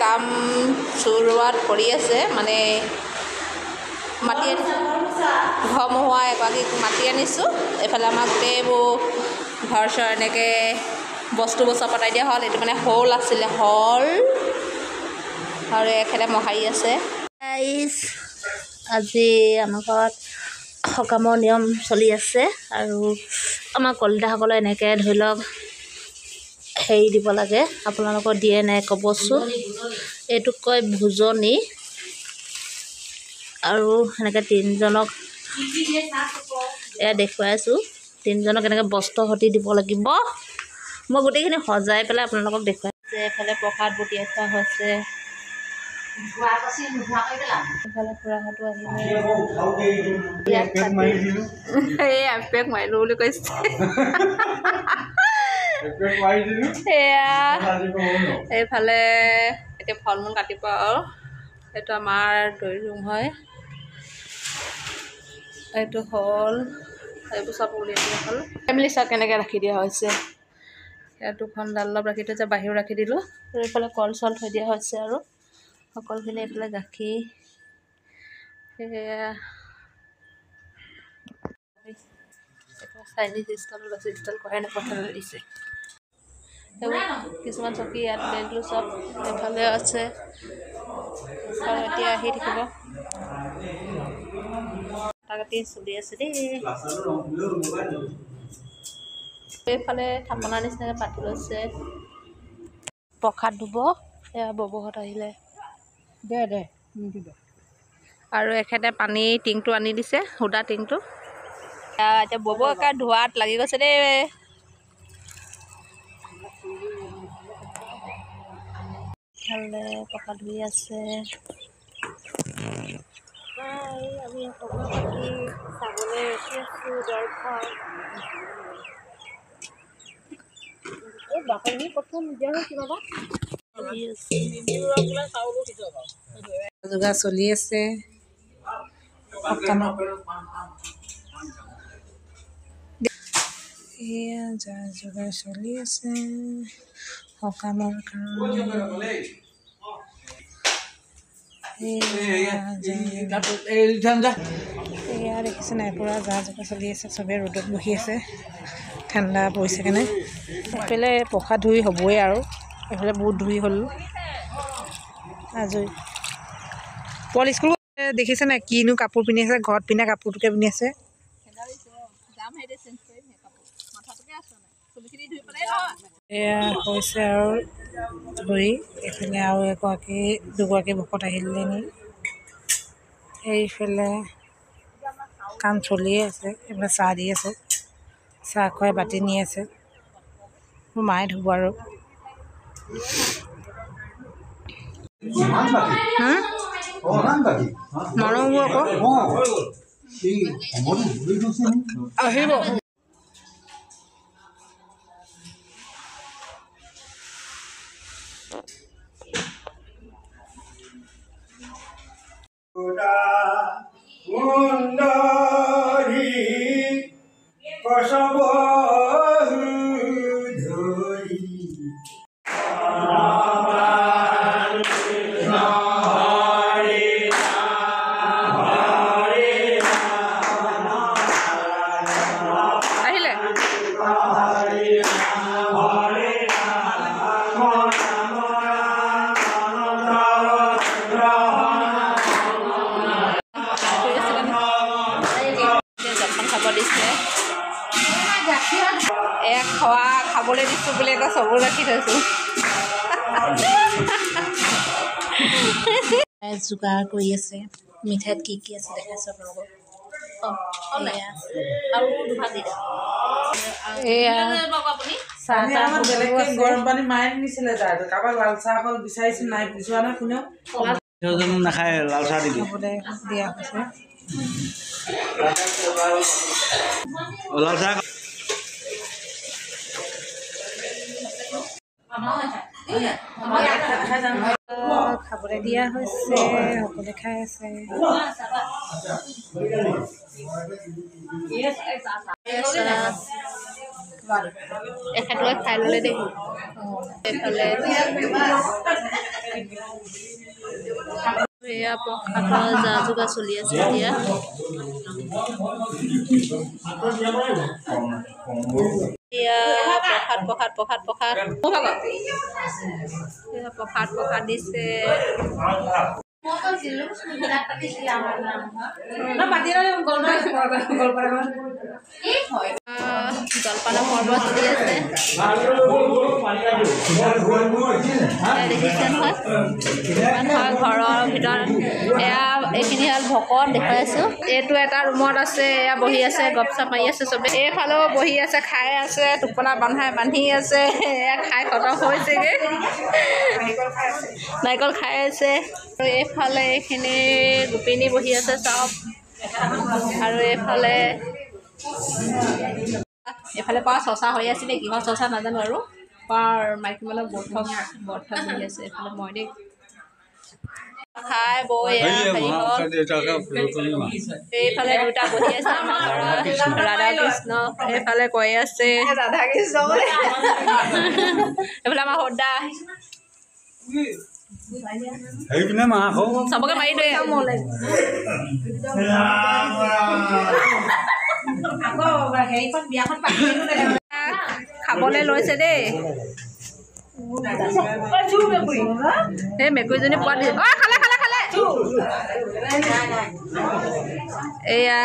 কাম চুৰুৱাত কৰি আছে মানে মাটি ঘৰ মোহোৱা এগৰাকীক মাতি আনিছোঁ এইফালে আমাৰ গোটেইবোৰ ঘৰ চৰ এনেকৈ বস্তুবোৰ চব পতাই দিয়া হ'ল এইটো মানে হল আছিলে হল আৰু এখেতে মহাৰি আছে আজি আমাৰ ঘৰত সকামৰ নিয়ম চলি আছে আৰু আমাৰ কলিতাসকলে এনেকৈ ধৰি লওক হেৰি দিব লাগে আপোনালোকৰ দিয়ে নাই ক'বচোন এইটোক কয় ভোজনী আৰু এনেকৈ তিনিজনক এয়া দেখুৱাইছোঁ তিনিজনক এনেকৈ বস্ত্ৰ সতি দিব লাগিব মই গোটেইখিনি সজাই পেলাই আপোনালোকক দেখুৱাইছে এফালে প্ৰসাদ বটিয়াই থোৱা হৈছে এফালে খুৰাহঁতো আহিলে এই আপেক মাৰিলোঁ বুলি কৈছে এয়া এইফালে এতিয়া ফল মূল কাটিব আৰু এইটো আমাৰ দৈ ৰুম হয় এইটো হ'ল এইবোৰ চব উলিয়াই দিয়া হ'ল ফেমিলি চাওক কেনেকৈ ৰাখি দিয়া হৈছে ইয়াত দুখন ডালপ ৰাখি থৈছে বাহিৰত ৰাখি দিলোঁ আৰু এইফালে কল চল থৈ দিয়া হৈছে আৰু সকলোখিনি এইফালে গাখীৰ সেয়া চাইনিজ ষ্টাইল লৈছে ষ্টাইল কৰাই নপঠালে দিছে কিছুমান চকী ইয়াত বেগলো চব এইফালে আছে আৰু এতিয়া আহি থাকিব কাটি চলি আছে দেই এইফালে থাপনা নিচিনাকৈ পাতি লৈছে প্ৰসাদ ধুব এয়া ববহঁত আহিলে দে আৰু এখেতে পানী টিংটো আনি দিছে সুদা টিংটো এতিয়া বব একে ধোৱাত লাগি গৈছে দেই ভালে প্ৰসাদ ধুই আছে আমি চাবলৈ ৰখি আছোঁ দৰ্শন বাকলি প্ৰথম দিয়া হৈছে বাবা যোগাৰ চলি আছে এয়া যা যোগাৰ চলি আছে সকামৰ কাৰণে এয়া দেখিছে নাই পুৰা যা যোগাৰ চলি আছে চবেই ৰ'দত বহি আছে ঠাণ্ডা পৰিছে কাৰণে এইফালে প্ৰসাদ ধুই হ'বই আৰু এইফালে বহুত ধুই হ'ল আজৰি পল স্কুল দেখিছে নাই কিনো কাপোৰ পিন্ধি আছে ঘৰত পিন্ধা কাপোৰটোকে পিন্ধি আছে এয়া হৈছে আৰু ধুই এইফালে আৰু দুগৰাকী ভকত আহিলে নি এইফালে কাম চলিয়ে আছে এইফালে চাহ দি আছে চাহ খুৱাই বাতি নি আছে মোৰ মায়ে ধুব আৰু নৰমো আকৌ আহিব খোৱা খাবলৈ দিছোঁ বুলি এটা চবু ৰাখি থৈছোঁ যোগাৰ কৰি আছে মিঠাইত কি কি আছে দেখাইছোঁ আপোনালোকক গৰম পানী মায়ে নিছিলে কাৰোবাৰ লাল চাহ অকল বিচাৰিছিল নাই বিচৰা নাই কোনেও নাখায় লাল চাহ দি দিয়া হৈছে লাল চাহ খাবলৈ দিয়া হৈছে সকলোৱে খাই আছে এখেতলৈ খাই ল'লে দেই এইফালে এয়া প্ৰসাদৰ যা যোগাৰ চলি আছে এতিয়া প্ৰসাদ দিছে জলপানৰ পৰ্ব চলি আছে দেখিছে নহয় ঘৰৰ ভিতৰত এয়া এইখিনি হ'ল ভকত দেখুৱাই আছো এইটো এটা ৰুমত আছে এয়া বহি আছে গপচাপ মাৰি আছে চবে এইফালেও বহি আছে খাই আছে টোপোলা বান্ধি আছে এয়া খাই খতম হৈছেগৈ নাৰিকল খাই আছে আৰু এইফালে এইখিনি গোপিনী বহি আছে চব আৰু এইফালে পৰা চৰ্চা হৈ আছিলে কিহৰ চৰ্চা নাজানো আৰু পাৰ মাইকী মানুহ বৰ্থ বহি আছে এইফালে মই দেই খাই বৈ এইফালে দুটা বহি আছে আমাৰ ৰাধা কৃষ্ণ এইফালে কৈ আছে ৰাধা কৃষ্ণ এইফালে আমাৰ সদা চবকে মাৰি দিয়ে খাবলৈ লৈছে দেই এই মেকুৰীজনী পোৱা দিছে খালে এয়া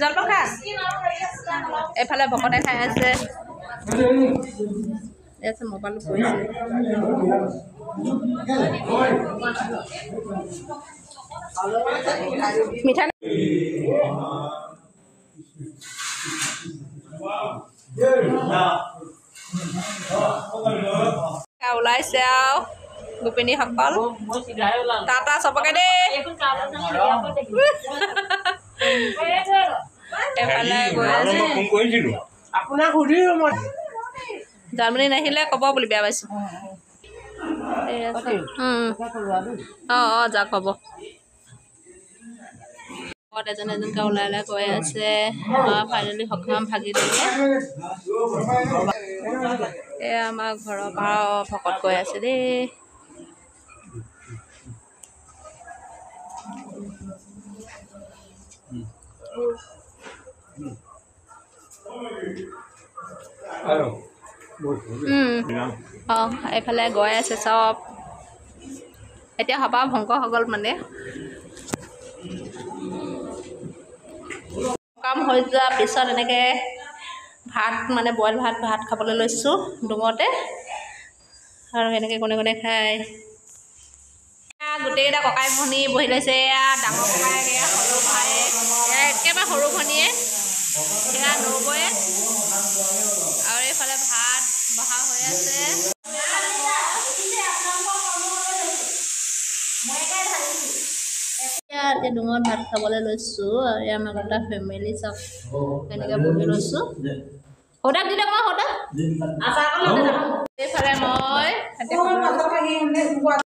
জলপান খা এইফালে ভকতে খাই আছে মোবাইল কৰিছে মিঠা ওলাইছে আৰু গোপিনীসকল টাটা চবকে দেই এইফালে গৈ আছে জাৰ্মানী নাহিলে ক'ব বুলি বেয়া পাইছোঁ যাক হ'ব এজনকৈ ওলাই গৈ আছে ফাইনেলি সকাম ভাগি দিলে এয়া আমাৰ ঘৰৰ পৰা ভকত গৈ আছে দেই এইফালে গৈ আছে চব এতিয়া সভা ভংগ হৈ গ'ল মানে কাম হৈ যোৱাৰ পিছত এনেকৈ ভাত মানে বইল ভাত খাবলৈ লৈছোঁ ডুমতে আৰু এনেকৈ কোনে খায় গোটেইকেইটা ককাই ভনী বহি লৈছে এয়া ডাঙৰ ককায়েক এয়া সৰু ভায়েক এয়া একেবাৰে সৰু ভনীয়ে এয়া নবৌয়ে আৰু এইফালে ভাত বহা হৈ আছে এতিয়া ডুঙত ভাত খাবলৈ লৈছোঁ আৰু এয়া আমাৰ গোটা ফেমিলি চব এনেকৈ বহি লৈছোঁ সদাক দি থাকক সদাক এইফালে মই